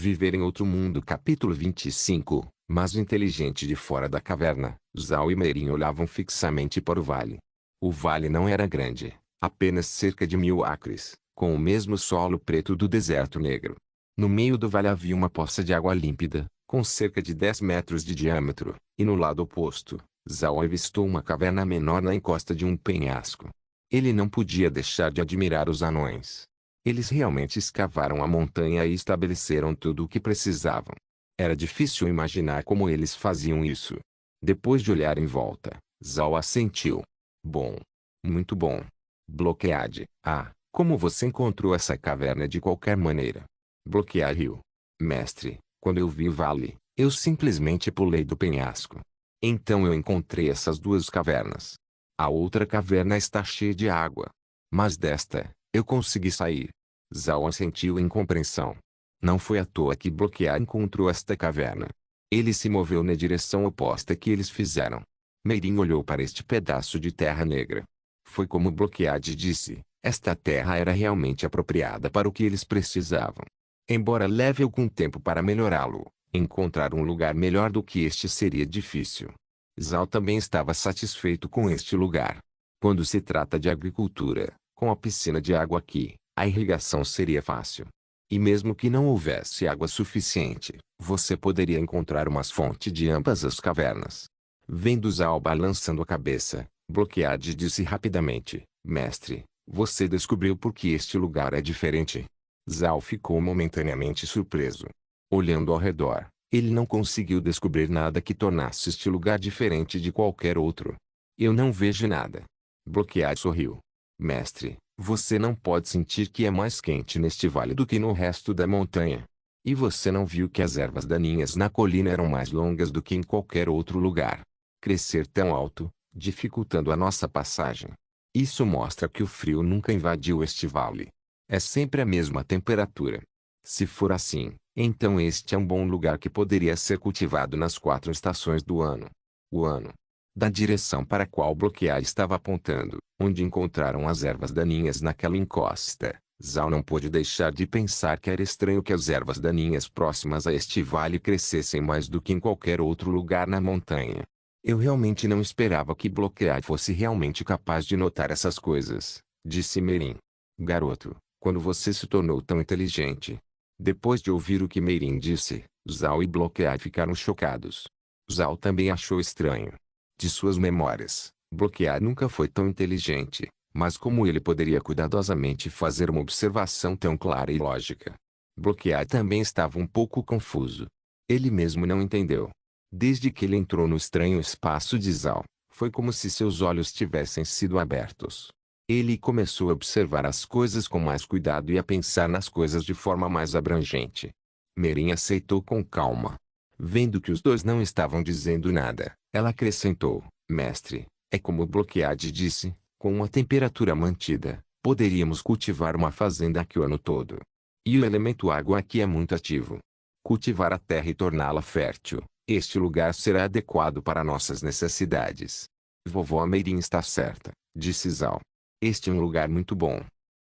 Viver em outro mundo. Capítulo 25. Mas o inteligente de fora da caverna, Zhao e Meirin olhavam fixamente para o vale. O vale não era grande, apenas cerca de 1000 acres, com o mesmo solo preto do deserto negro. No meio do vale havia uma poça de água límpida, com cerca de 10 metros de diâmetro, e no lado oposto, Zhao avistou uma caverna menor na encosta de um penhasco. Ele não podia deixar de admirar os anões. Eles realmente escavaram a montanha e estabeleceram tudo o que precisavam. Era difícil imaginar como eles faziam isso. Depois de olhar em volta, Zhao assentiu. Bom. Muito bom. Bloqueade. Ah, como você encontrou essa caverna de qualquer maneira? Bloquear riu. Mestre, quando eu vi o vale, eu simplesmente pulei do penhasco. Então eu encontrei essas duas cavernas. A outra caverna está cheia de água. Mas desta, eu consegui sair. Zhao assentiu em compreensão. Não foi à toa que Bloquear encontrou esta caverna. Ele se moveu na direção oposta que eles fizeram. Meirin olhou para este pedaço de terra negra. Foi como Bloquead disse, esta terra era realmente apropriada para o que eles precisavam. Embora leve algum tempo para melhorá-lo, encontrar um lugar melhor do que este seria difícil. Zhao também estava satisfeito com este lugar. Quando se trata de agricultura, com a piscina de água aqui, a irrigação seria fácil. E mesmo que não houvesse água suficiente, você poderia encontrar uma fonte de ambas as cavernas. Vendo Zhao balançando a cabeça, Bloquead disse rapidamente, Mestre, você descobriu por que este lugar é diferente? Zhao ficou momentaneamente surpreso. Olhando ao redor, ele não conseguiu descobrir nada que tornasse este lugar diferente de qualquer outro. Eu não vejo nada. Bloquead sorriu. Mestre, você não pode sentir que é mais quente neste vale do que no resto da montanha. E você não viu que as ervas daninhas na colina eram mais longas do que em qualquer outro lugar. Crescer tão alto, dificultando a nossa passagem. Isso mostra que o frio nunca invadiu este vale. É sempre a mesma temperatura. Se for assim, então este é um bom lugar que poderia ser cultivado nas 4 estações do ano. O ano. Da direção para a qual Bloquear estava apontando, onde encontraram as ervas daninhas naquela encosta, Zhao não pôde deixar de pensar que era estranho que as ervas daninhas próximas a este vale crescessem mais do que em qualquer outro lugar na montanha. Eu realmente não esperava que Bloquear fosse realmente capaz de notar essas coisas, disse Meirin. Garoto, quando você se tornou tão inteligente? Depois de ouvir o que Meirin disse, Zhao e Bloquear ficaram chocados. Zhao também achou estranho. De suas memórias, Bloquear nunca foi tão inteligente, mas como ele poderia cuidadosamente fazer uma observação tão clara e lógica? Bloquear também estava um pouco confuso. Ele mesmo não entendeu. Desde que ele entrou no estranho espaço de Zhao, foi como se seus olhos tivessem sido abertos. Ele começou a observar as coisas com mais cuidado e a pensar nas coisas de forma mais abrangente. Meirin aceitou com calma. Vendo que os dois não estavam dizendo nada, ela acrescentou, Mestre, é como Bloquead disse, com uma temperatura mantida, poderíamos cultivar uma fazenda aqui o ano todo. E o elemento água aqui é muito ativo. Cultivar a terra e torná-la fértil, este lugar será adequado para nossas necessidades. Vovó Meirin está certa, disse Zhao. Este é um lugar muito bom.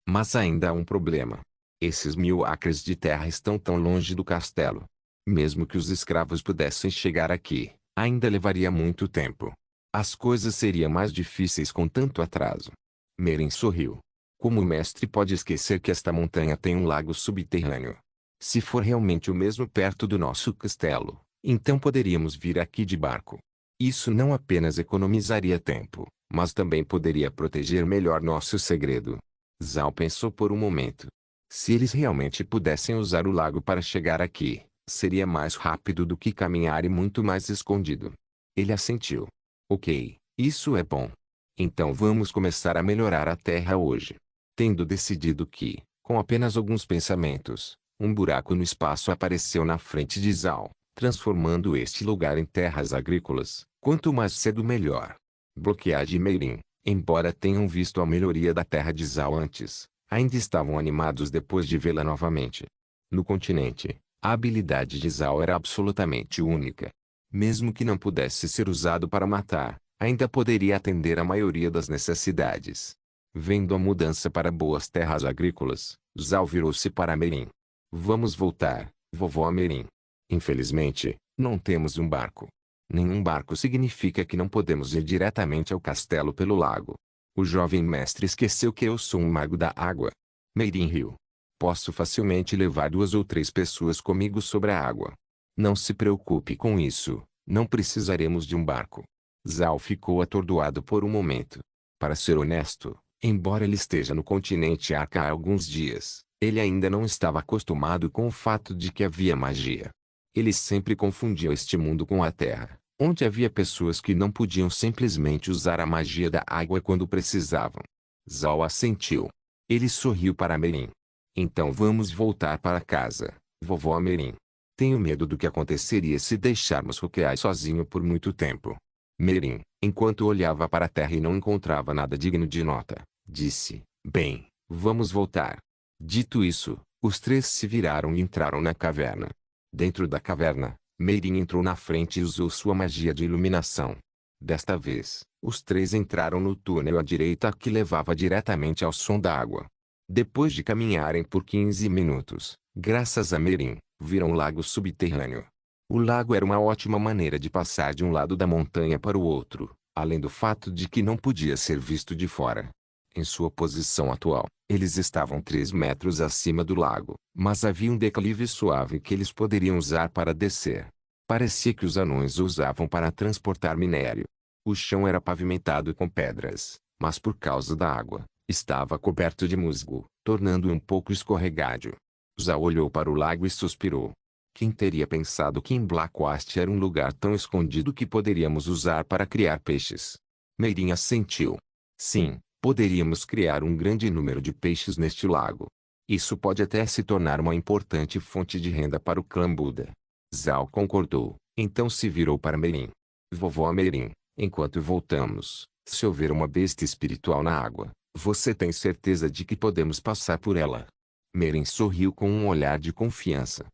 Mas ainda há um problema. Esses 1000 acres de terra estão tão longe do castelo. Mesmo que os escravos pudessem chegar aqui, ainda levaria muito tempo. As coisas seriam mais difíceis com tanto atraso. Meirin sorriu. Como o mestre pode esquecer que esta montanha tem um lago subterrâneo? Se for realmente o mesmo perto do nosso castelo, então poderíamos vir aqui de barco. Isso não apenas economizaria tempo, mas também poderia proteger melhor nosso segredo. Zhao pensou por um momento. Se eles realmente pudessem usar o lago para chegar aqui, seria mais rápido do que caminhar e muito mais escondido. Ele assentiu. Ok, isso é bom. Então vamos começar a melhorar a terra hoje. Tendo decidido que, com apenas alguns pensamentos, um buraco no espaço apareceu na frente de Zhao, transformando este lugar em terras agrícolas, quanto mais cedo melhor. Bloquead e Meirin, embora tenham visto a melhoria da terra de Zhao antes, ainda estavam animados depois de vê-la novamente. No continente, a habilidade de Zhao era absolutamente única. Mesmo que não pudesse ser usado para matar, ainda poderia atender a maioria das necessidades. Vendo a mudança para boas terras agrícolas, Zhao virou-se para Meirin. Vamos voltar, Vovó Amorim. Infelizmente, não temos um barco. Nenhum barco significa que não podemos ir diretamente ao castelo pelo lago. O jovem mestre esqueceu que eu sou um mago da água. Meirin riu. Posso facilmente levar 2 ou 3 pessoas comigo sobre a água. Não se preocupe com isso, não precisaremos de um barco. Zhao ficou atordoado por um momento. Para ser honesto, embora ele esteja no continente Arca há alguns dias, ele ainda não estava acostumado com o fato de que havia magia. Ele sempre confundia este mundo com a Terra, onde havia pessoas que não podiam simplesmente usar a magia da água quando precisavam. Zhao assentiu. Ele sorriu para Amorim. Então vamos voltar para casa, vovó Amorim. Tenho medo do que aconteceria se deixarmos Rukiai sozinho por muito tempo. Amorim, enquanto olhava para a terra e não encontrava nada digno de nota, disse, bem, vamos voltar. Dito isso, os 3 se viraram e entraram na caverna. Dentro da caverna, Amorim entrou na frente e usou sua magia de iluminação. Desta vez, os 3 entraram no túnel à direita que levava diretamente ao som da água. Depois de caminharem por 15 minutos, graças a Amorim, viram um lago subterrâneo. O lago era uma ótima maneira de passar de um lado da montanha para o outro, além do fato de que não podia ser visto de fora. Em sua posição atual, eles estavam 3 metros acima do lago, mas havia um declive suave que eles poderiam usar para descer. Parecia que os anões o usavam para transportar minério. O chão era pavimentado com pedras, mas por causa da água, estava coberto de musgo, tornando-o um pouco escorregadio. Zhao olhou para o lago e suspirou. Quem teria pensado que em Blackwast era um lugar tão escondido que poderíamos usar para criar peixes? Amorim assentiu. Sim, poderíamos criar um grande número de peixes neste lago. Isso pode até se tornar uma importante fonte de renda para o clã Buda. Zhao concordou, então se virou para Amorim. Vovó Amorim, enquanto voltamos, se houver uma besta espiritual na água, você tem certeza de que podemos passar por ela? Amorim sorriu com um olhar de confiança.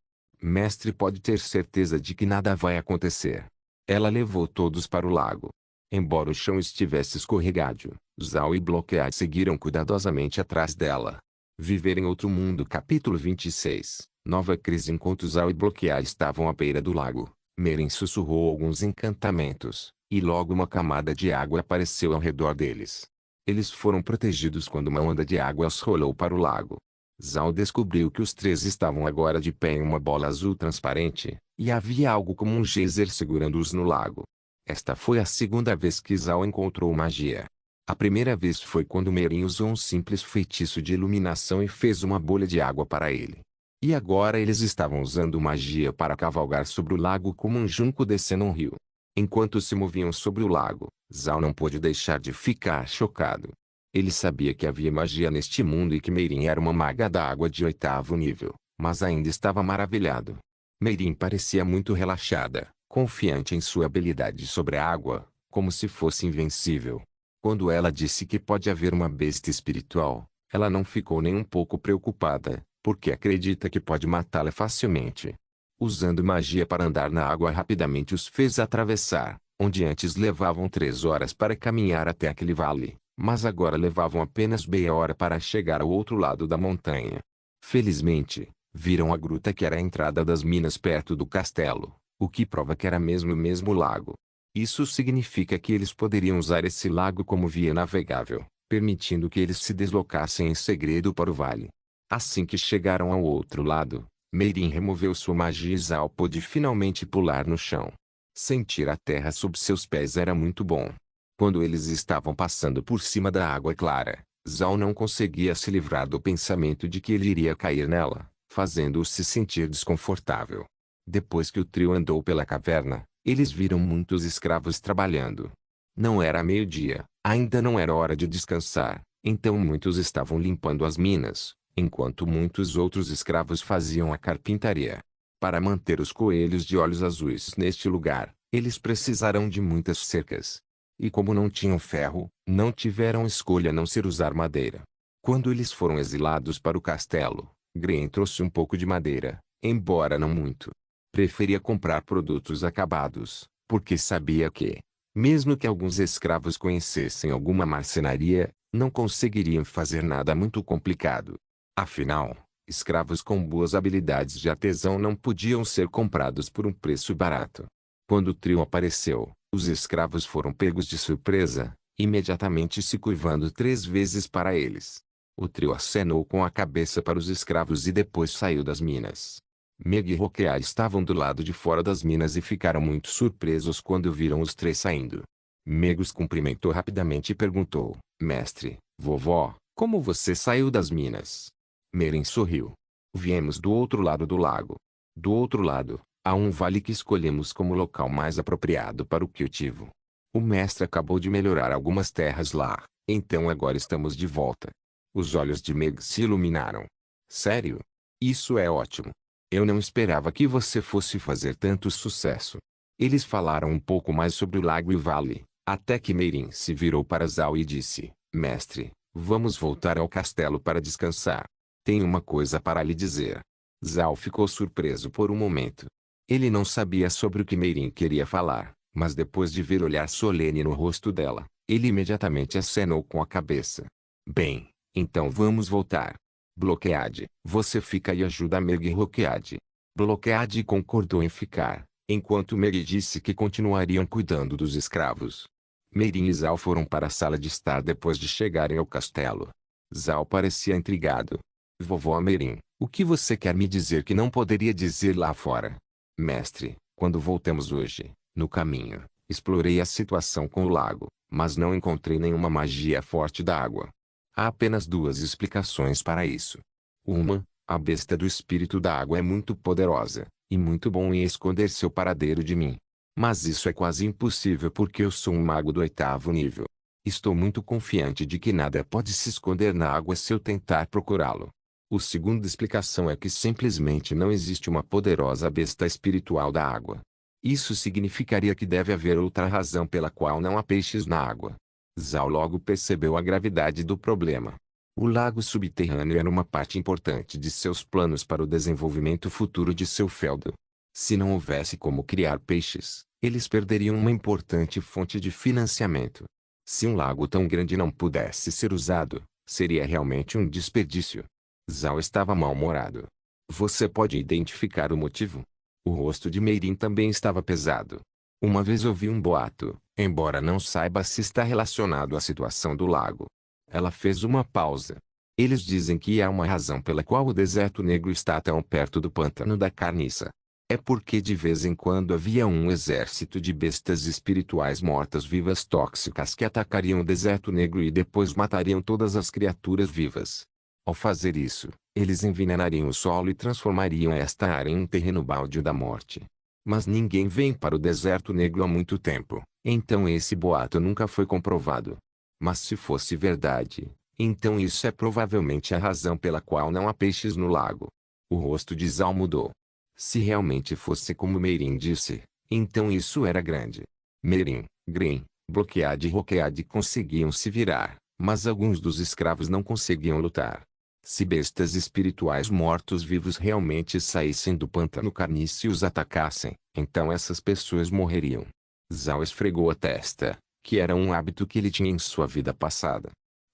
Mestre pode ter certeza de que nada vai acontecer. Ela levou todos para o lago. Embora o chão estivesse escorregadio, Zhao e Bloqueai seguiram cuidadosamente atrás dela. Viver em outro mundo. Capítulo 26. Nova crise. Enquanto Zhao e Bloqueai estavam à beira do lago, Amorim sussurrou alguns encantamentos, e logo uma camada de água apareceu ao redor deles. Eles foram protegidos quando uma onda de água os rolou para o lago. Zhao descobriu que os 3 estavam agora de pé em uma bola azul transparente, e havia algo como um geyser segurando-os no lago. Esta foi a segunda vez que Zhao encontrou magia. A primeira vez foi quando Amorim usou um simples feitiço de iluminação e fez uma bolha de água para ele. E agora eles estavam usando magia para cavalgar sobre o lago como um junco descendo um rio. Enquanto se moviam sobre o lago, Zhao não pôde deixar de ficar chocado. Ele sabia que havia magia neste mundo e que Amorim era uma maga da água de 8º nível, mas ainda estava maravilhado. Amorim parecia muito relaxada, confiante em sua habilidade sobre a água, como se fosse invencível. Quando ela disse que pode haver uma besta espiritual, ela não ficou nem um pouco preocupada, porque acredita que pode matá-la facilmente. Usando magia para andar na água rapidamente os fez atravessar, onde antes levavam 3 horas para caminhar até aquele vale, mas agora levavam apenas meia hora para chegar ao outro lado da montanha. Felizmente, viram a gruta que era a entrada das minas perto do castelo, o que prova que era mesmo o mesmo lago. Isso significa que eles poderiam usar esse lago como via navegável, permitindo que eles se deslocassem em segredo para o vale. Assim que chegaram ao outro lado, Amorim removeu sua magia e Zhao pôde finalmente pular no chão. Sentir a terra sob seus pés era muito bom. Quando eles estavam passando por cima da água clara, Zhao não conseguia se livrar do pensamento de que ele iria cair nela, fazendo-o se sentir desconfortável. Depois que o trio andou pela caverna, eles viram muitos escravos trabalhando. Não era meio-dia, ainda não era hora de descansar, então muitos estavam limpando as minas, enquanto muitos outros escravos faziam a carpintaria. Para manter os coelhos de olhos azuis neste lugar, eles precisarão de muitas cercas. E como não tinham ferro, não tiveram escolha a não ser usar madeira. Quando eles foram exilados para o castelo, Green trouxe um pouco de madeira, embora não muito. Preferia comprar produtos acabados, porque sabia que, mesmo que alguns escravos conhecessem alguma marcenaria, não conseguiriam fazer nada muito complicado. Afinal, Escravos com boas habilidades de artesão não podiam ser comprados por um preço barato. Quando o trio apareceu, os escravos foram pegos de surpresa, imediatamente se curvando 3 vezes para eles. O trio acenou com a cabeça para os escravos e depois saiu das minas. Meg e Roquear estavam do lado de fora das minas e ficaram muito surpresos quando viram os 3 saindo. Meg os cumprimentou rapidamente e perguntou: Mestre, vovó, como você saiu das minas? Merin sorriu. Viemos do outro lado do lago. Do outro lado, há um vale que escolhemos como local mais apropriado para o cultivo. O mestre acabou de melhorar algumas terras lá, então agora estamos de volta. Os olhos de Meg se iluminaram. Sério? Isso é ótimo. Eu não esperava que você fosse fazer tanto sucesso. Eles falaram um pouco mais sobre o lago e o vale, até que Merin se virou para Zhao e disse: Mestre, vamos voltar ao castelo para descansar. Tenho uma coisa para lhe dizer. Zhao ficou surpreso por um momento. Ele não sabia sobre o que Merin queria falar, mas depois de ver o olhar solene no rosto dela, ele imediatamente acenou com a cabeça. Bem, então vamos voltar. Bloqueade, você fica e ajuda Meg e Roqueade. Bloqueade concordou em ficar, enquanto Meg disse que continuariam cuidando dos escravos. Merin e Zhao foram para a sala de estar depois de chegarem ao castelo. Zhao parecia intrigado. Vovó Merin, o que você quer me dizer que não poderia dizer lá fora? Mestre, quando voltamos hoje, no caminho, explorei a situação com o lago, mas não encontrei nenhuma magia forte da água. Há apenas 2 explicações para isso. Uma, a besta do espírito da água é muito poderosa, e muito bom em esconder seu paradeiro de mim. Mas isso é quase impossível porque eu sou um mago do 8º nível. Estou muito confiante de que nada pode se esconder na água se eu tentar procurá-lo. A segunda explicação é que simplesmente não existe uma poderosa besta espiritual da água. Isso significaria que deve haver outra razão pela qual não há peixes na água. Zhao logo percebeu a gravidade do problema. O lago subterrâneo era uma parte importante de seus planos para o desenvolvimento futuro de seu feudo. Se não houvesse como criar peixes, eles perderiam uma importante fonte de financiamento. Se um lago tão grande não pudesse ser usado, seria realmente um desperdício. Zhao estava mal-humorado. Você pode identificar o motivo? O rosto de Merin também estava pesado. Uma vez ouvi um boato, embora não saiba se está relacionado à situação do lago. Ela fez uma pausa. Eles dizem que há uma razão pela qual o deserto negro está tão perto do pântano da carniça. É porque de vez em quando havia um exército de bestas espirituais mortas-vivas tóxicas que atacariam o deserto negro e depois matariam todas as criaturas vivas. Ao fazer isso, eles envenenariam o solo e transformariam esta área em um terreno baldio da morte. Mas ninguém vem para o deserto negro há muito tempo, então esse boato nunca foi comprovado. Mas se fosse verdade, então isso é provavelmente a razão pela qual não há peixes no lago. O rosto de Zhao mudou. Se realmente fosse como Merin disse, então isso era grande. Merin, Grin, Bloqueade e Roqueade conseguiam se virar, mas alguns dos escravos não conseguiam lutar. Se bestas espirituais mortos-vivos realmente saíssem do pântano carniço e os atacassem, então essas pessoas morreriam. Zhao esfregou a testa, que era um hábito que ele tinha em sua vida passada.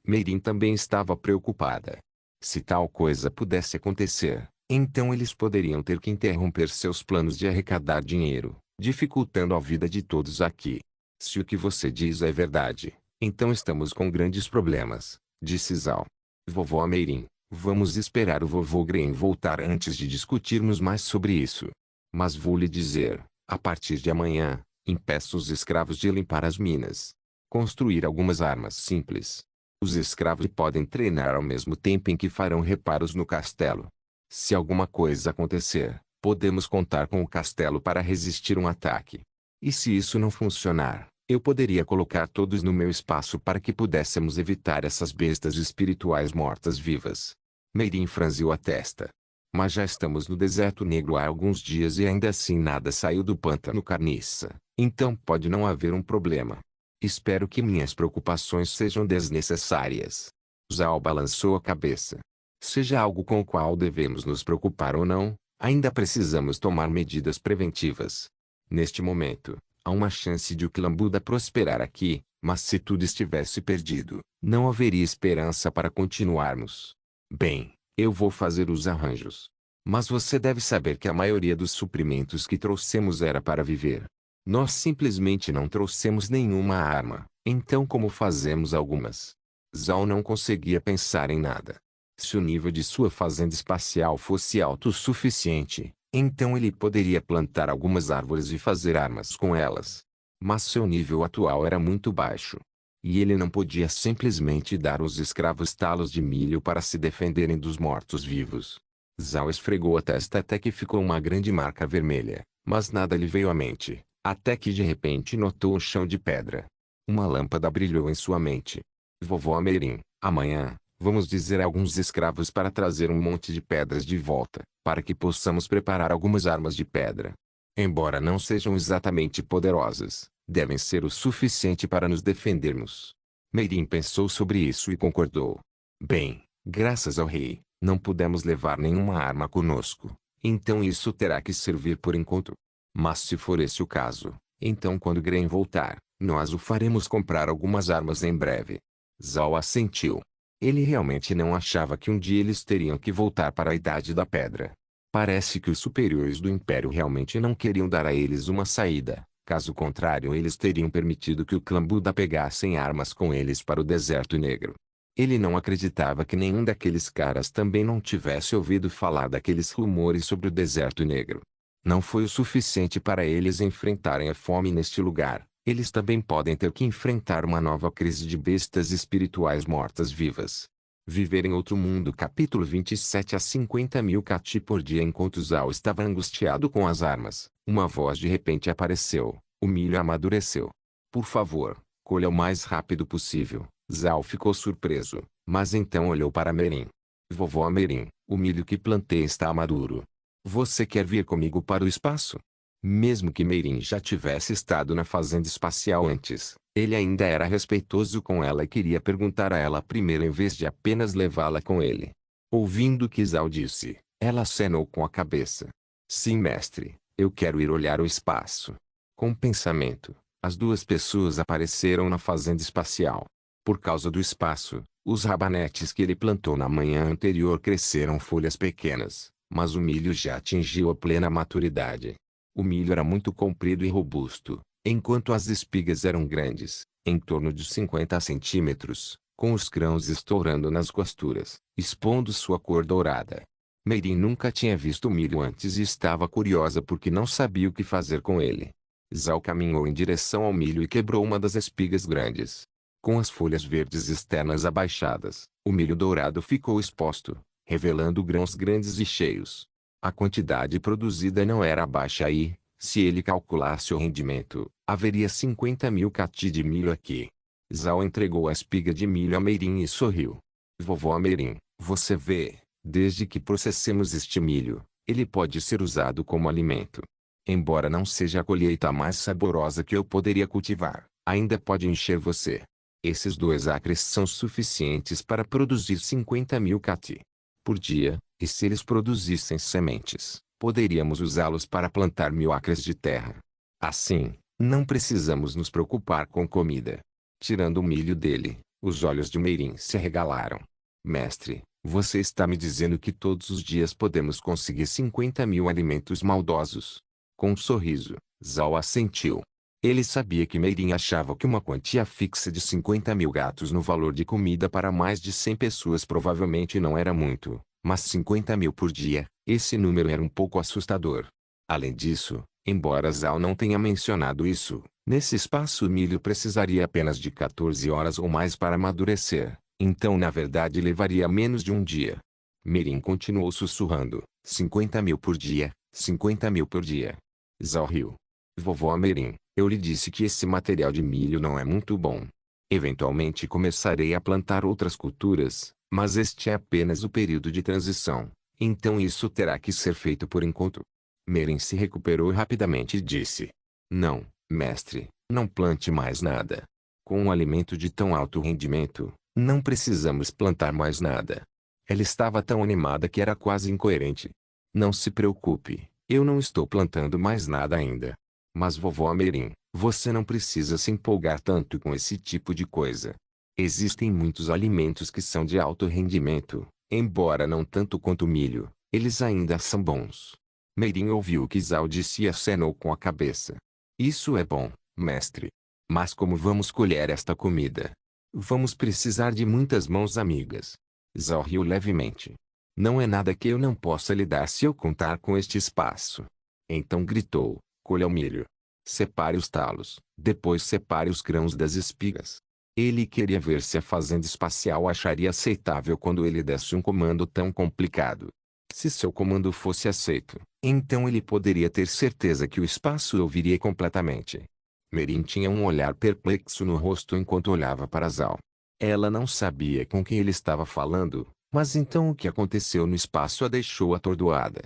Merin também estava preocupada. Se tal coisa pudesse acontecer, então eles poderiam ter que interromper seus planos de arrecadar dinheiro, dificultando a vida de todos aqui. Se o que você diz é verdade, então estamos com grandes problemas, disse Zhao. Vovó Merin, vamos esperar o vovô Gren voltar antes de discutirmos mais sobre isso. Mas vou lhe dizer, a partir de amanhã, impeça os escravos de limpar as minas. Construir algumas armas simples. Os escravos podem treinar ao mesmo tempo em que farão reparos no castelo. Se alguma coisa acontecer, podemos contar com o castelo para resistir um ataque. E se isso não funcionar, eu poderia colocar todos no meu espaço para que pudéssemos evitar essas bestas espirituais mortas-vivas. Merin franziu a testa. Mas já estamos no deserto negro há alguns dias e ainda assim nada saiu do pântano carniça, então pode não haver um problema. Espero que minhas preocupações sejam desnecessárias. Zhao balançou a cabeça. Seja algo com o qual devemos nos preocupar ou não, ainda precisamos tomar medidas preventivas. Neste momento, há uma chance de o Kilambuda prosperar aqui, mas se tudo estivesse perdido, não haveria esperança para continuarmos. Bem, Eu vou fazer os arranjos. Mas você deve saber que a maioria dos suprimentos que trouxemos era para viver. Nós simplesmente não trouxemos nenhuma arma, então como fazemos algumas? Zhao não conseguia pensar em nada. Se o nível de sua fazenda espacial fosse alto o suficiente, então ele poderia plantar algumas árvores e fazer armas com elas. Mas seu nível atual era muito baixo. E ele não podia simplesmente dar aos escravos talos de milho para se defenderem dos mortos-vivos. Zhao esfregou a testa até que ficou uma grande marca vermelha, mas nada lhe veio à mente, até que de repente notou um chão de pedra. Uma lâmpada brilhou em sua mente. Vovó Amerim, amanhã, vamos dizer a alguns escravos para trazer um monte de pedras de volta, para que possamos preparar algumas armas de pedra. Embora não sejam exatamente poderosas, devem ser o suficiente para nos defendermos. Meirin pensou sobre isso e concordou. Bem, graças ao rei, não pudemos levar nenhuma arma conosco, então isso terá que servir por enquanto. Mas se for esse o caso, então quando Gren voltar, nós o faremos comprar algumas armas em breve. Zhao assentiu. Ele realmente não achava que um dia eles teriam que voltar para a Idade da Pedra. Parece que os superiores do Império realmente não queriam dar a eles uma saída, caso contrário eles teriam permitido que o clã Buda pegassem armas com eles para o Deserto Negro. Ele não acreditava que nenhum daqueles caras também não tivesse ouvido falar daqueles rumores sobre o Deserto Negro. Não foi o suficiente para eles enfrentarem a fome neste lugar, eles também podem ter que enfrentar uma nova crise de bestas espirituais mortas-vivas. Viver em outro mundo. Capítulo 27. A 50.000 kati por dia. Enquanto Zhao estava angustiado com as armas, uma voz de repente apareceu. O milho amadureceu. Por favor, colha o mais rápido possível. Zhao ficou surpreso, mas então olhou para Merin. Vovó Merin, o milho que plantei está maduro. Você quer vir comigo para o espaço? Mesmo que Merin já tivesse estado na fazenda espacial antes, ele ainda era respeitoso com ela e queria perguntar a ela primeiro em vez de apenas levá-la com ele. Ouvindo o que Zhao disse, ela acenou com a cabeça. Sim, mestre, eu quero ir olhar o espaço. Com o pensamento, as duas pessoas apareceram na fazenda espacial. Por causa do espaço, os rabanetes que ele plantou na manhã anterior cresceram folhas pequenas, mas o milho já atingiu a plena maturidade. O milho era muito comprido e robusto, enquanto as espigas eram grandes, em torno de 50 centímetros, com os grãos estourando nas costuras, expondo sua cor dourada. Merin nunca tinha visto milho antes e estava curiosa porque não sabia o que fazer com ele. Zhao caminhou em direção ao milho e quebrou uma das espigas grandes. Com as folhas verdes externas abaixadas, o milho dourado ficou exposto, revelando grãos grandes e cheios. A quantidade produzida não era baixa e, se ele calculasse o rendimento, haveria 50.000 kati de milho aqui. Zhao entregou a espiga de milho a Merin e sorriu. Vovó Merin, você vê, desde que processemos este milho, ele pode ser usado como alimento. Embora não seja a colheita mais saborosa que eu poderia cultivar, ainda pode encher você. Esses 2 acres são suficientes para produzir 50.000 kati por dia, e se eles produzissem sementes, poderíamos usá-los para plantar 1.000 acres de terra. Assim, não precisamos nos preocupar com comida. Tirando o milho dele, os olhos de Merin se arregalaram. Mestre, você está me dizendo que todos os dias podemos conseguir 50.000 alimentos maldosos? Com um sorriso, Zhao assentiu. Ele sabia que Merin achava que uma quantia fixa de 50.000 gatos no valor de comida para mais de 100 pessoas provavelmente não era muito, mas 50.000 por dia, esse número era um pouco assustador. Além disso, embora Zhao não tenha mencionado isso, nesse espaço o milho precisaria apenas de 14 horas ou mais para amadurecer, então na verdade levaria menos de um dia. Merin continuou sussurrando, 50.000 por dia, 50.000 por dia. Zhao riu. Vovó Merin, eu lhe disse que esse material de milho não é muito bom. Eventualmente começarei a plantar outras culturas, mas este é apenas o período de transição, então isso terá que ser feito por enquanto. Merin se recuperou rapidamente e disse. Não, mestre, não plante mais nada. Com um alimento de tão alto rendimento, não precisamos plantar mais nada. Ela estava tão animada que era quase incoerente. Não se preocupe, eu não estou plantando mais nada ainda. Mas vovó Merin, você não precisa se empolgar tanto com esse tipo de coisa. Existem muitos alimentos que são de alto rendimento, Embora não tanto quanto o milho, eles ainda são bons. Meirin ouviu o que Zhao disse e acenou com a cabeça. Isso é bom, mestre. Mas como vamos colher esta comida? Vamos precisar de muitas mãos amigas. Zhao riu levemente. Não é nada que eu não possa lhe dar se eu contar com este espaço. Então gritou, colha o milho. Separe os talos, depois separe os grãos das espigas. Ele queria ver se a fazenda espacial acharia aceitável quando ele desse um comando tão complicado. Se seu comando fosse aceito, então ele poderia ter certeza que o espaço ouviria completamente. Meirin tinha um olhar perplexo no rosto enquanto olhava para Zhao. Ela não sabia com quem ele estava falando, mas então o que aconteceu no espaço a deixou atordoada.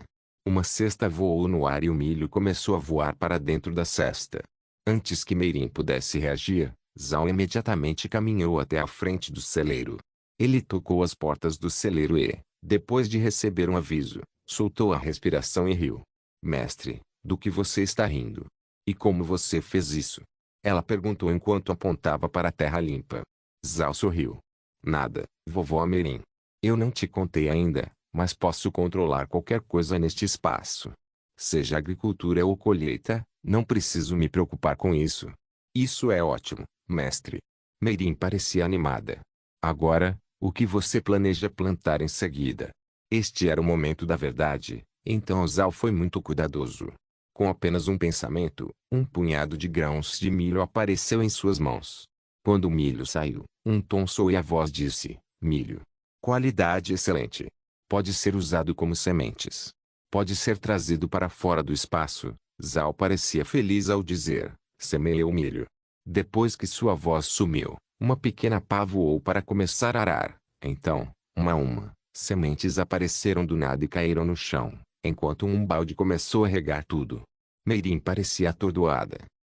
Uma cesta voou no ar e o milho começou a voar para dentro da cesta. Antes que Meirin pudesse reagir, Zhao imediatamente caminhou até a frente do celeiro. Ele tocou as portas do celeiro e, depois de receber um aviso, soltou a respiração e riu. Mestre, do que você está rindo? E como você fez isso? Ela perguntou enquanto apontava para a terra limpa. Zhao sorriu. Nada, vovó Meirin. Eu não te contei ainda, mas posso controlar qualquer coisa neste espaço. Seja agricultura ou colheita, não preciso me preocupar com isso. Isso é ótimo, mestre. Meirin parecia animada. Agora, o que você planeja plantar em seguida? Este era o momento da verdade, então Zhao foi muito cuidadoso. Com apenas um pensamento, um punhado de grãos de milho apareceu em suas mãos. Quando o milho saiu, um tom soou e a voz disse, milho. Qualidade excelente. Pode ser usado como sementes. Pode ser trazido para fora do espaço. Zhao parecia feliz ao dizer, semeie o milho. Depois que sua voz sumiu, uma pequena pá voou para começar a arar. Então, uma a uma, sementes apareceram do nada e caíram no chão, enquanto um balde começou a regar tudo. Meirin parecia atordoada.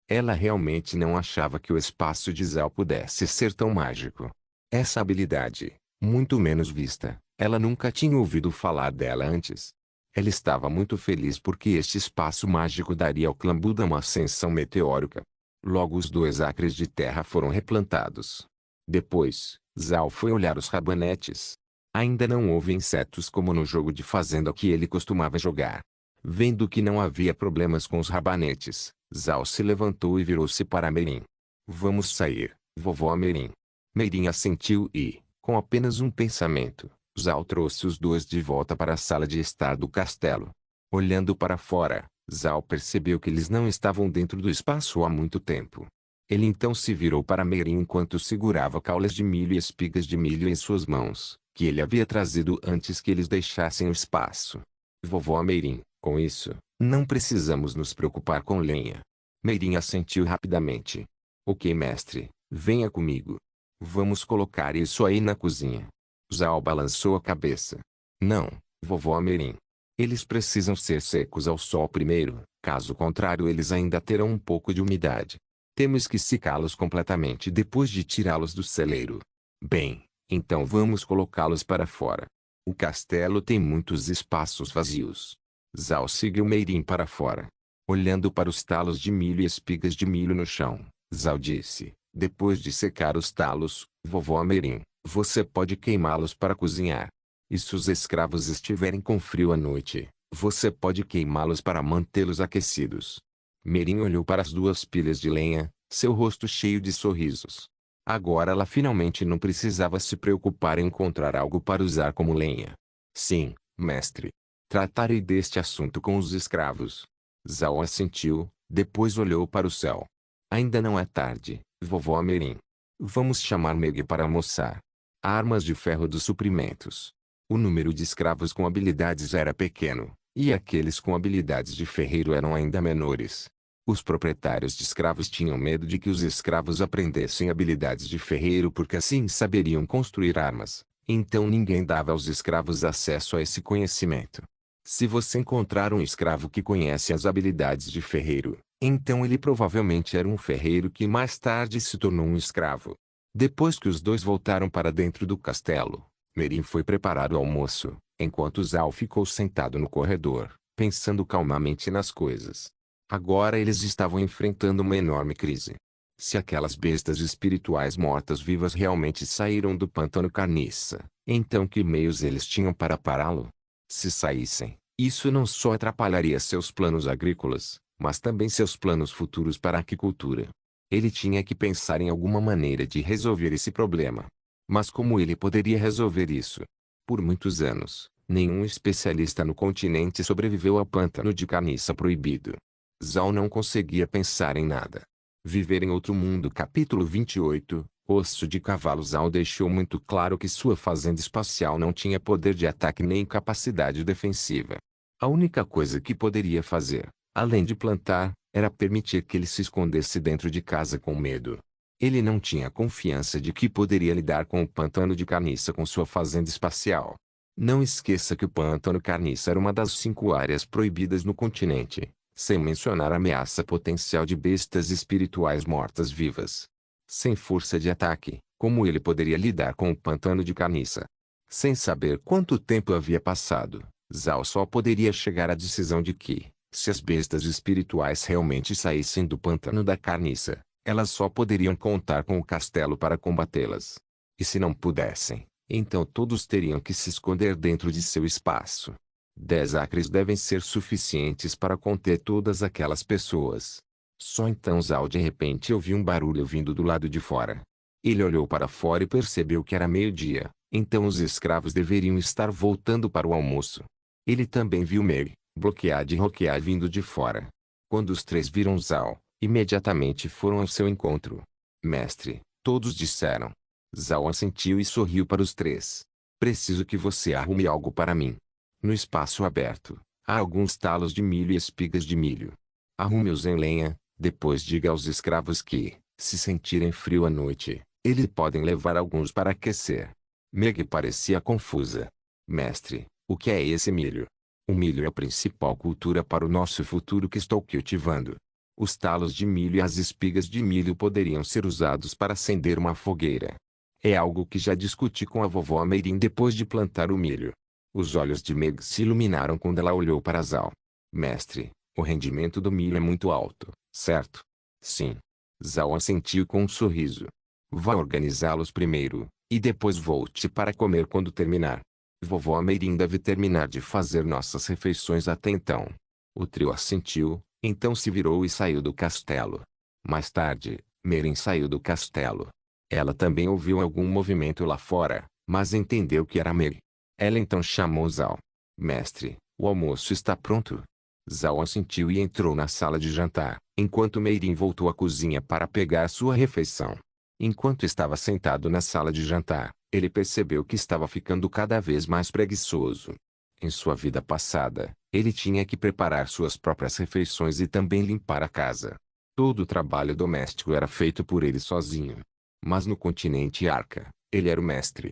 Ela realmente não achava que o espaço de Zhao pudesse ser tão mágico. Essa habilidade, muito menos vista, ela nunca tinha ouvido falar dela antes. Ela estava muito feliz porque este espaço mágico daria ao clã Buda uma ascensão meteórica. Logo os 2 acres de terra foram replantados. Depois, Zhao foi olhar os rabanetes. Ainda não houve insetos como no jogo de fazenda que ele costumava jogar. Vendo que não havia problemas com os rabanetes, Zhao se levantou e virou-se para Meirin. Vamos sair, vovó Meirin. Meirin assentiu e, com apenas um pensamento, Zhao trouxe os dois de volta para a sala de estar do castelo. Olhando para fora, Zhao percebeu que eles não estavam dentro do espaço há muito tempo. Ele então se virou para Meirin enquanto segurava caules de milho e espigas de milho em suas mãos, que ele havia trazido antes que eles deixassem o espaço. Vovó Meirin, com isso, não precisamos nos preocupar com lenha. Meirin assentiu rapidamente. Ok, mestre, venha comigo. Vamos colocar isso aí na cozinha. Zhao balançou a cabeça. Não, vovó Meirin. Eles precisam ser secos ao sol primeiro, caso contrário eles ainda terão um pouco de umidade. Temos que secá-los completamente depois de tirá-los do celeiro. Bem, então vamos colocá-los para fora. O castelo tem muitos espaços vazios. Zhao seguiu Meirin para fora. Olhando para os talos de milho e espigas de milho no chão, Zhao disse, depois de secar os talos, vovó Meirin, você pode queimá-los para cozinhar. E se os escravos estiverem com frio à noite, você pode queimá-los para mantê-los aquecidos. Meirin olhou para as 2 pilhas de lenha, seu rosto cheio de sorrisos. Agora ela finalmente não precisava se preocupar em encontrar algo para usar como lenha. Sim, mestre. Tratarei deste assunto com os escravos. Zhao assentiu, depois olhou para o céu. Ainda não é tarde, vovó Meirin. Vamos chamar Meg para almoçar. Armas de ferro dos suprimentos. O número de escravos com habilidades era pequeno, e aqueles com habilidades de ferreiro eram ainda menores. Os proprietários de escravos tinham medo de que os escravos aprendessem habilidades de ferreiro porque assim saberiam construir armas, então ninguém dava aos escravos acesso a esse conhecimento. Se você encontrar um escravo que conhece as habilidades de ferreiro, então ele provavelmente era um ferreiro que mais tarde se tornou um escravo. Depois que os dois voltaram para dentro do castelo, Meirin foi preparar o almoço, enquanto Zhao ficou sentado no corredor, pensando calmamente nas coisas. Agora eles estavam enfrentando uma enorme crise. Se aquelas bestas espirituais mortas-vivas realmente saíram do pântano carniça, Então que meios eles tinham para pará-lo? Se saíssem, isso não só atrapalharia seus planos agrícolas, mas também seus planos futuros para a aquicultura. Ele tinha que pensar em alguma maneira de resolver esse problema. Mas como ele poderia resolver isso? Por muitos anos, nenhum especialista no continente sobreviveu ao pântano de caniça proibido. Zhao não conseguia pensar em nada. Viver em outro mundo. Capítulo 28. Osso de Cavalo. Zhao deixou muito claro que sua fazenda espacial não tinha poder de ataque nem capacidade defensiva. A única coisa que poderia fazer, além de plantar, era permitir que ele se escondesse dentro de casa com medo. Ele não tinha confiança de que poderia lidar com o pântano de carniça com sua fazenda espacial. Não esqueça que o pântano carniça era uma das 5 áreas proibidas no continente, sem mencionar a ameaça potencial de bestas espirituais mortas-vivas. Sem força de ataque, como ele poderia lidar com o pântano de carniça? Sem saber quanto tempo havia passado, Zhao só poderia chegar à decisão de que, se as bestas espirituais realmente saíssem do pântano da carniça, elas só poderiam contar com o castelo para combatê-las. E se não pudessem, então todos teriam que se esconder dentro de seu espaço. 10 acres devem ser suficientes para conter todas aquelas pessoas. Só então Zhao de repente ouviu um barulho vindo do lado de fora. Ele olhou para fora e percebeu que era meio-dia, então os escravos deveriam estar voltando para o almoço. Ele também viu Mei, Bloqueado e Roquear vindo de fora. Quando os 3 viram Zhao, imediatamente foram ao seu encontro. Mestre, todos disseram. Zhao assentiu e sorriu para os 3. Preciso que você arrume algo para mim. No espaço aberto, há alguns talos de milho e espigas de milho. Arrume-os em lenha, depois diga aos escravos que, se sentirem frio à noite, eles podem levar alguns para aquecer. Meg parecia confusa. Mestre, o que é esse milho? O milho é a principal cultura para o nosso futuro que estou cultivando. Os talos de milho e as espigas de milho poderiam ser usados para acender uma fogueira. É algo que já discuti com a vovó Meirin depois de plantar o milho. Os olhos de Meg se iluminaram quando ela olhou para Zhao. Mestre, o rendimento do milho é muito alto, certo? Sim. Zhao assentiu com um sorriso. Vá organizá-los primeiro, e depois volte para comer quando terminar. Vovó Meirin deve terminar de fazer nossas refeições até então. O trio assentiu, então se virou e saiu do castelo. Mais tarde, Meirin saiu do castelo. Ela também ouviu algum movimento lá fora, mas entendeu que era Meg. Ela então chamou Zhao. Mestre, o almoço está pronto? Zhao assentiu e entrou na sala de jantar, enquanto Meirin voltou à cozinha para pegar sua refeição. Enquanto estava sentado na sala de jantar, ele percebeu que estava ficando cada vez mais preguiçoso. Em sua vida passada, ele tinha que preparar suas próprias refeições e também limpar a casa. Todo o trabalho doméstico era feito por ele sozinho. Mas no continente Arca, ele era o mestre.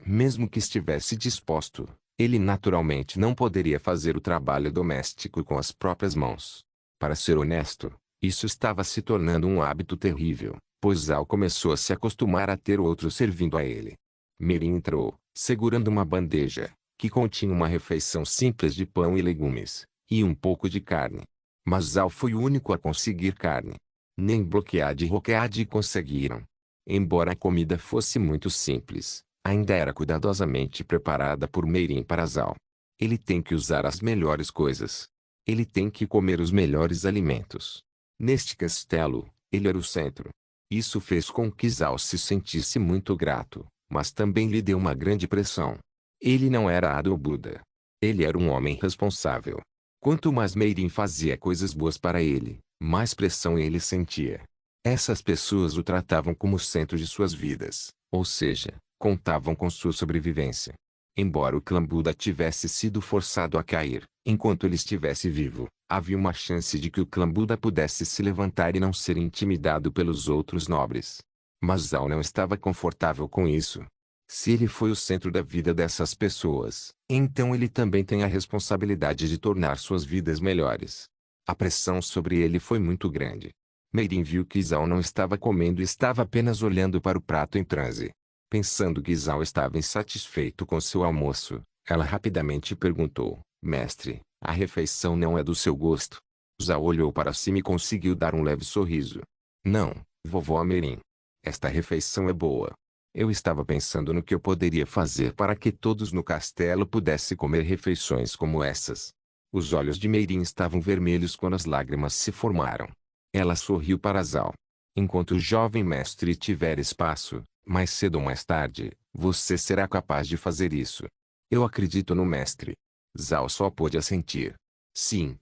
Mesmo que estivesse disposto, ele naturalmente não poderia fazer o trabalho doméstico com as próprias mãos. Para ser honesto, isso estava se tornando um hábito terrível, pois Zhao começou a se acostumar a ter outros servindo a ele. Meirin entrou, segurando uma bandeja, que continha uma refeição simples de pão e legumes, e um pouco de carne. Mas Zhao foi o único a conseguir carne. Nem Bloqueado e Roquead conseguiram. Embora a comida fosse muito simples, ainda era cuidadosamente preparada por Meirin para Zhao. Ele tem que usar as melhores coisas. Ele tem que comer os melhores alimentos. Neste castelo, ele era o centro. Isso fez com que Zhao se sentisse muito grato, mas também lhe deu uma grande pressão. Ele não era Ado Buda. Ele era um homem responsável. Quanto mais Meirin fazia coisas boas para ele, mais pressão ele sentia. Essas pessoas o tratavam como o centro de suas vidas, ou seja, contavam com sua sobrevivência. Embora o clã Buda tivesse sido forçado a cair, enquanto ele estivesse vivo, havia uma chance de que o clã Buda pudesse se levantar e não ser intimidado pelos outros nobres. Mas Zhao não estava confortável com isso. Se ele foi o centro da vida dessas pessoas, então ele também tem a responsabilidade de tornar suas vidas melhores. A pressão sobre ele foi muito grande. Meirin viu que Zhao não estava comendo e estava apenas olhando para o prato em transe. Pensando que Zhao estava insatisfeito com seu almoço, ela rapidamente perguntou: Mestre, a refeição não é do seu gosto? Zhao olhou para cima e conseguiu dar um leve sorriso. Não, vovó Meirin. Esta refeição é boa. Eu estava pensando no que eu poderia fazer para que todos no castelo pudessem comer refeições como essas. Os olhos de Meirin estavam vermelhos quando as lágrimas se formaram. Ela sorriu para Zal. Enquanto o jovem mestre tiver espaço, mais cedo ou mais tarde, você será capaz de fazer isso. Eu acredito no mestre. Zal só pôde assentir. Sim,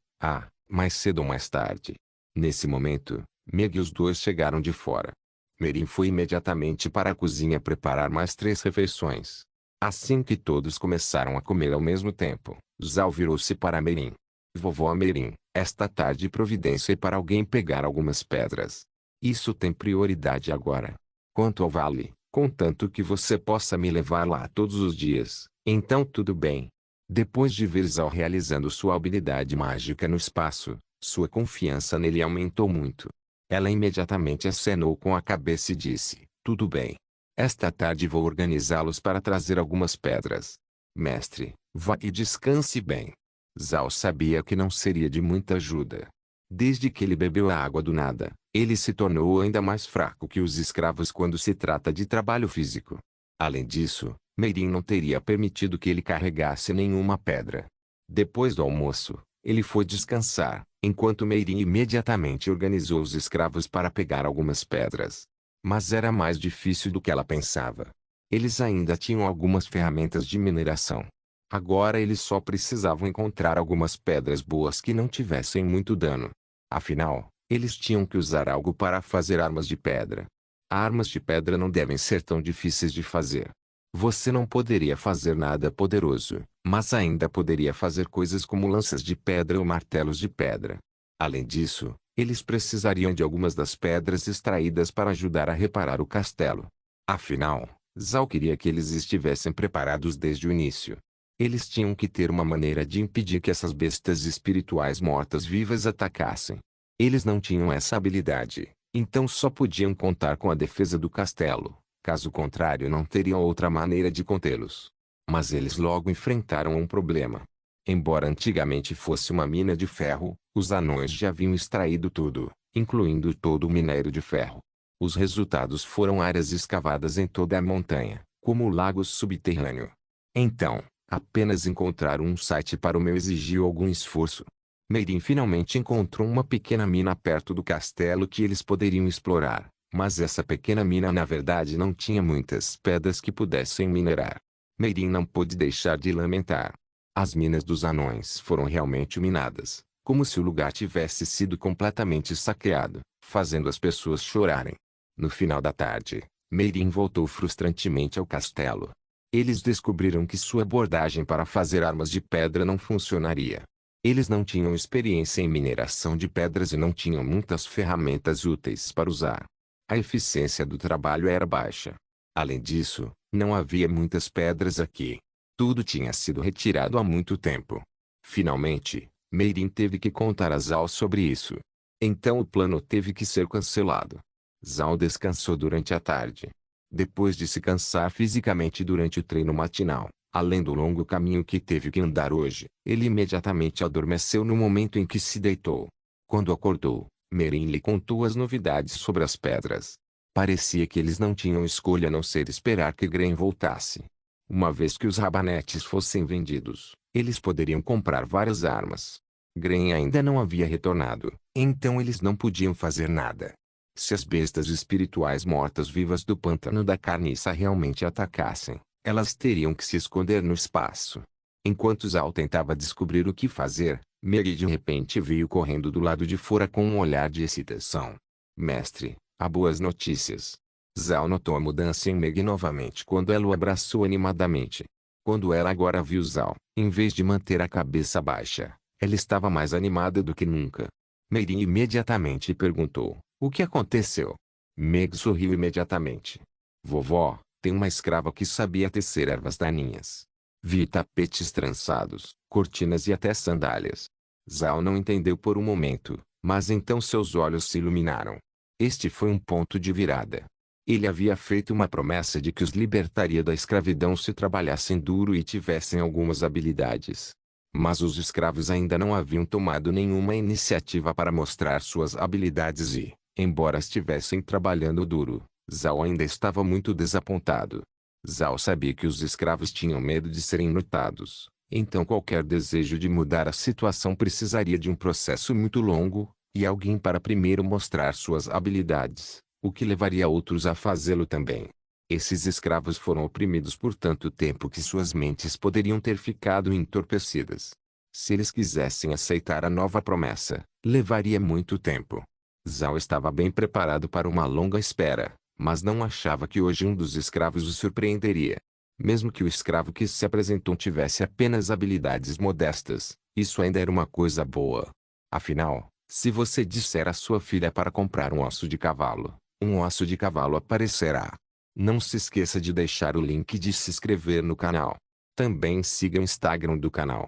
mais cedo ou mais tarde. Nesse momento, Meg e os dois chegaram de fora. Meirin foi imediatamente para a cozinha preparar mais 3 refeições. Assim que todos começaram a comer ao mesmo tempo, Zal virou-se para Meirin. Vovó Meirin, esta tarde providenciei para alguém pegar algumas pedras. Isso tem prioridade agora. Quanto ao vale, contanto que você possa me levar lá todos os dias, então tudo bem. Depois de ver Zal realizando sua habilidade mágica no espaço, sua confiança nele aumentou muito. Ela imediatamente acenou com a cabeça e disse, tudo bem. Esta tarde vou organizá-los para trazer algumas pedras. Mestre, vá e descanse bem. Zal sabia que não seria de muita ajuda. Desde que ele bebeu a água do nada, ele se tornou ainda mais fraco que os escravos quando se trata de trabalho físico. Além disso, Meirin não teria permitido que ele carregasse nenhuma pedra. Depois do almoço, ele foi descansar, enquanto Meirin imediatamente organizou os escravos para pegar algumas pedras. Mas era mais difícil do que ela pensava. Eles ainda tinham algumas ferramentas de mineração. Agora eles só precisavam encontrar algumas pedras boas que não tivessem muito dano. Afinal, eles tinham que usar algo para fazer armas de pedra. Armas de pedra não devem ser tão difíceis de fazer. Você não poderia fazer nada poderoso, mas ainda poderia fazer coisas como lanças de pedra ou martelos de pedra. Além disso, eles precisariam de algumas das pedras extraídas para ajudar a reparar o castelo. Afinal, Zal queria que eles estivessem preparados desde o início. Eles tinham que ter uma maneira de impedir que essas bestas espirituais mortas-vivas atacassem. Eles não tinham essa habilidade, então só podiam contar com a defesa do castelo. Caso contrário, não teriam outra maneira de contê-los. Mas eles logo enfrentaram um problema. Embora antigamente fosse uma mina de ferro, os anões já haviam extraído tudo, incluindo todo o minério de ferro. Os resultados foram áreas escavadas em toda a montanha, como o lago subterrâneo. Então, apenas encontrar um site para o meu exigiu algum esforço. Meirin finalmente encontrou uma pequena mina perto do castelo que eles poderiam explorar, mas essa pequena mina na verdade não tinha muitas pedras que pudessem minerar. Meirin não pôde deixar de lamentar. As minas dos anões foram realmente minadas, como se o lugar tivesse sido completamente saqueado, fazendo as pessoas chorarem. No final da tarde, Meirin voltou frustrantemente ao castelo. Eles descobriram que sua abordagem para fazer armas de pedra não funcionaria. Eles não tinham experiência em mineração de pedras e não tinham muitas ferramentas úteis para usar. A eficiência do trabalho era baixa. Além disso, não havia muitas pedras aqui. Tudo tinha sido retirado há muito tempo. Finalmente, Meirin teve que contar a Zal sobre isso. Então o plano teve que ser cancelado. Zal descansou durante a tarde. Depois de se cansar fisicamente durante o treino matinal, além do longo caminho que teve que andar hoje, ele imediatamente adormeceu no momento em que se deitou. Quando acordou, Meirin lhe contou as novidades sobre as pedras. Parecia que eles não tinham escolha a não ser esperar que Gren voltasse. Uma vez que os rabanetes fossem vendidos, eles poderiam comprar várias armas. Gren ainda não havia retornado, então eles não podiam fazer nada. Se as bestas espirituais mortas-vivas do pântano da carniça realmente atacassem, elas teriam que se esconder no espaço. Enquanto Zal tentava descobrir o que fazer, Mary de repente veio correndo do lado de fora com um olhar de excitação. Mestre, há boas notícias. Zal notou a mudança em Meg novamente quando ela o abraçou animadamente. Quando ela agora viu Zal, em vez de manter a cabeça baixa, ela estava mais animada do que nunca. Mary imediatamente perguntou, o que aconteceu? Meg sorriu imediatamente. Vovó, tem uma escrava que sabia tecer ervas daninhas. Vi tapetes trançados, cortinas e até sandálias. Zal não entendeu por um momento, mas então seus olhos se iluminaram. Este foi um ponto de virada. Ele havia feito uma promessa de que os libertaria da escravidão se trabalhassem duro e tivessem algumas habilidades. Mas os escravos ainda não haviam tomado nenhuma iniciativa para mostrar suas habilidades e, embora estivessem trabalhando duro, Zhao ainda estava muito desapontado. Zhao sabia que os escravos tinham medo de serem notados, então qualquer desejo de mudar a situação precisaria de um processo muito longo, e alguém para primeiro mostrar suas habilidades, o que levaria outros a fazê-lo também. Esses escravos foram oprimidos por tanto tempo que suas mentes poderiam ter ficado entorpecidas. Se eles quisessem aceitar a nova promessa, levaria muito tempo. Zhao estava bem preparado para uma longa espera, mas não achava que hoje um dos escravos o surpreenderia. Mesmo que o escravo que se apresentou tivesse apenas habilidades modestas, isso ainda era uma coisa boa. Afinal, se você disser à sua filha para comprar um osso de cavalo aparecerá. Não se esqueça de deixar o link de se inscrever no canal. Também siga o Instagram do canal.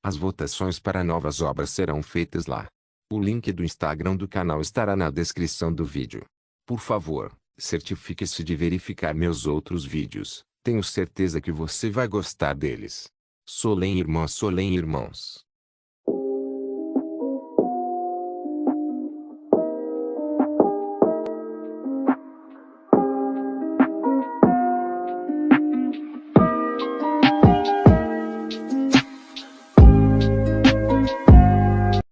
As votações para novas obras serão feitas lá. O link do Instagram do canal estará na descrição do vídeo. Por favor, certifique-se de verificar meus outros vídeos. Tenho certeza que você vai gostar deles. Solem irmãos.